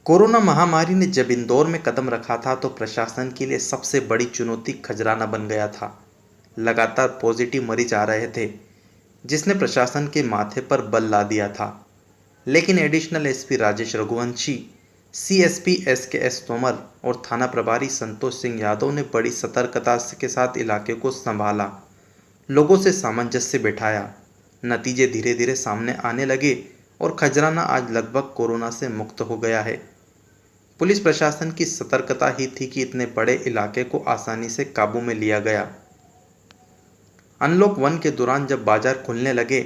Corona महामारी ने जब इंदौर में कदम रखा था तो प्रशासन के लिए सबसे बड़ी चुनौती खजराना बन गया था। लगातार पॉजिटिव मरीज आ रहे थे, जिसने प्रशासन के माथे पर बल ला दिया था। लेकिन additional SP Rajesh Raghuvanshi, CSP SKS Tomar और थाना प्रभारी संतोष सिंह यादव ने बड़ी सतर्कता के साथ इलाके को संभाला, लोगों से सामंजस्य बिठाया। नतीजे धीरे धीरे सामने आने लगे और खजराना आज लगभग कोरोना से मुक्त हो गया है। पुलिस प्रशासन की सतर्कता ही थी कि इतने बड़े इलाके को आसानी से काबू में लिया गया। अनलॉक 1 के दौरान जब बाजार खुलने लगे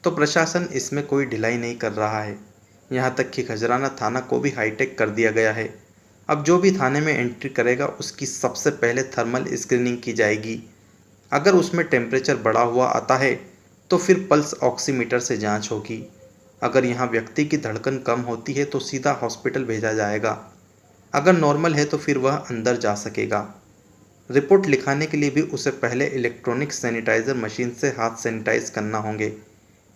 तो प्रशासन इसमें कोई ढिलाई नहीं कर रहा है। यहाँ तक कि खजराना थाना को भी हाईटेक कर दिया गया है। अब जो भी थाने में एंट्री करेगा उसकी सबसे पहले थर्मल स्क्रीनिंग की जाएगी। अगर उसमें टेम्परेचर बढ़ा हुआ आता है तो फिर पल्स ऑक्सीमीटर से जांच होगी। अगर यहाँ व्यक्ति की धड़कन कम होती है तो सीधा हॉस्पिटल भेजा जाएगा। अगर नॉर्मल है तो फिर वह अंदर जा सकेगा। रिपोर्ट लिखाने के लिए भी उसे पहले इलेक्ट्रॉनिक सैनिटाइज़र मशीन से हाथ सैनिटाइज करना होंगे।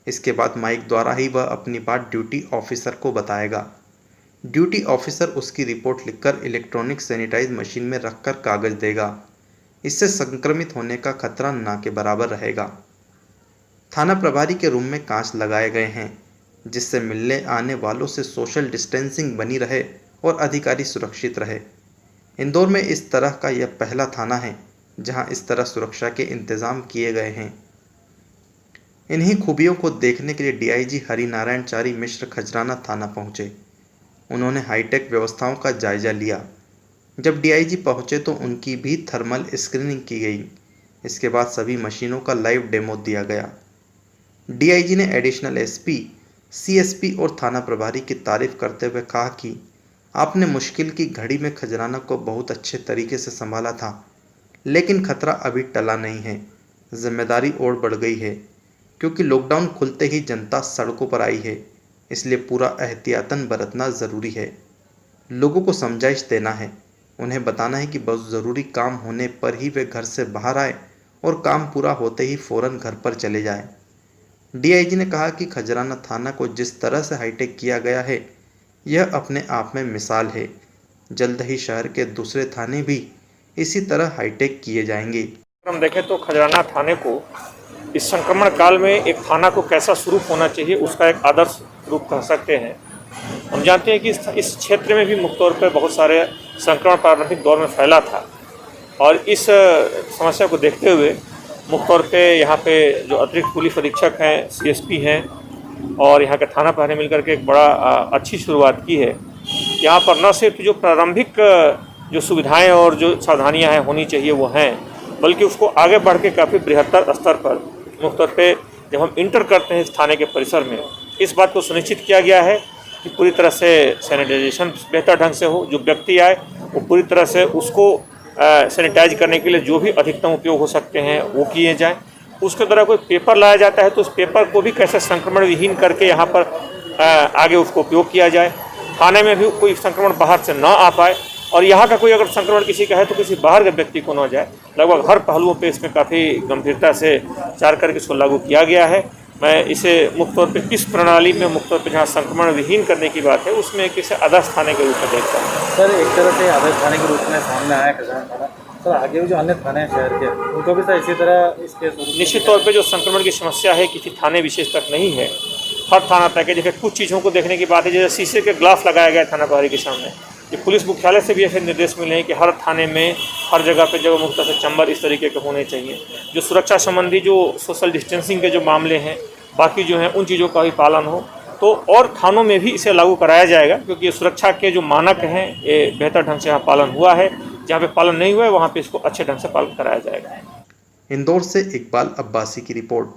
इसके बाद माइक द्वारा ही वह अपनी बात ड्यूटी ऑफिसर को बताएगा। ड्यूटी ऑफिसर उसकी रिपोर्ट लिखकर इलेक्ट्रॉनिक सैनिटाइज मशीन में रखकर कागज़ देगा। इससे संक्रमित होने का खतरा ना के बराबर रहेगा। थाना प्रभारी के रूम में कांच लगाए गए हैं, जिससे मिलने आने वालों से सोशल डिस्टेंसिंग बनी रहे और अधिकारी सुरक्षित रहे। इंदौर में इस तरह का यह पहला थाना है जहां इस तरह सुरक्षा के इंतजाम किए गए हैं। इन्हीं खूबियों को देखने के लिए डीआईजी हरिनारायण चारी मिश्र खजराना थाना पहुंचे। उन्होंने हाईटेक व्यवस्थाओं का जायजा लिया। जब डीआईजी पहुंचे तो उनकी भी थर्मल स्क्रीनिंग की गई। इसके बाद सभी मशीनों का लाइव डेमो दिया गया। डीआईजी ने एडिशनल एसपी, सीएसपी और थाना प्रभारी की तारीफ करते हुए कहा कि आपने मुश्किल की घड़ी में खजराना को बहुत अच्छे तरीके से संभाला था, लेकिन खतरा अभी टला नहीं है। जिम्मेदारी और बढ़ गई है क्योंकि लॉकडाउन खुलते ही जनता सड़कों पर आई है, इसलिए पूरा एहतियातन बरतना ज़रूरी है। लोगों को समझाइश देना है, उन्हें बताना है कि बहुत ज़रूरी काम होने पर ही वे घर से बाहर आए और काम पूरा होते ही फ़ौरन घर पर चले जाएं। डीआईजी ने कहा कि खजराना थाना को जिस तरह से हाईटेक किया गया है, यह अपने आप में मिसाल है। जल्द ही शहर के दूसरे थाने भी इसी तरह हाईटेक किए जाएंगे। हम देखें तो खजराना थाने को इस संक्रमण काल में एक थाना को कैसा स्वरूप होना चाहिए उसका एक आदर्श रूप कह सकते हैं। हम जानते हैं कि इस क्षेत्र में भी मुख्य तौर पर बहुत सारे संक्रमण प्रारंभिक दौर में फैला था और इस समस्या को देखते हुए मुख्य तौर पे यहाँ पे जो अतिरिक्त पुलिस अधीक्षक हैं, सीएसपी हैं और यहाँ के थाना प्रभारी मिलकर के एक बड़ा अच्छी शुरुआत की है। यहाँ पर न सिर्फ जो प्रारंभिक जो सुविधाएं और जो सावधानियां हैं होनी चाहिए वो हैं, बल्कि उसको आगे बढ़ के काफ़ी बृहत्तर स्तर पर मुख्य तौर पे जब हम इंटर करते हैं इस थाने के परिसर में, इस बात को सुनिश्चित किया गया है कि पूरी तरह से सैनिटाइजेशन बेहतर ढंग से हो। जो व्यक्ति आए वो पूरी तरह से उसको सैनिटाइज करने के लिए जो भी अधिकतम उपयोग हो सकते हैं वो किए जाएँ। उसके द्वारा कोई पेपर लाया जाता है तो उस पेपर को भी कैसे संक्रमण विहीन करके यहाँ पर आगे उसको उपयोग किया जाए। थाने में भी कोई संक्रमण बाहर से ना आ पाए और यहाँ का कोई अगर संक्रमण किसी का है तो किसी बाहर के व्यक्ति को ना जाए। लगभग हर पहलुओं पे इसमें काफ़ी गंभीरता से विचार करके इसको लागू किया गया है। मैं इसे मुख्य तौर पर किस प्रणाली में मुख्य तौर पर जहाँ संक्रमण विहीन करने की बात है उसमें किसी आदर्श थाने के रूप में देखता हूँ। सर, एक तरह से आदर्श थाने के रूप में सामने आया खजराना थाना। सर, आगे भी जो अन्य थाने हैं शहर के, उनको भी सर इसी तरह इसके निश्चित तौर पे जो संक्रमण की समस्या है किसी थाने विशेष तक नहीं है, हर थाना तक है। जैसे कुछ चीज़ों को देखने की बात है, जैसे शीशे के ग्लास लगाया गया थाना प्रभारी के सामने। ये पुलिस मुख्यालय से भी ऐसे निर्देश मिले हैं कि हर थाने में हर जगह पे जगह मुख्य से चैम्बर इस तरीके के होने चाहिए। जो सुरक्षा संबंधी जो सोशल डिस्टेंसिंग के जो मामले हैं, बाकी जो हैं उन चीज़ों का भी पालन हो तो और थानों में भी इसे लागू कराया जाएगा, क्योंकि सुरक्षा के जो मानक हैं ये बेहतर ढंग से यहाँ पालन हुआ है। जहाँ पे पालन नहीं हुआ है वहाँ पे इसको अच्छे ढंग से पालन कराया जाएगा। इंदौर से इकबाल अब्बासी की रिपोर्ट।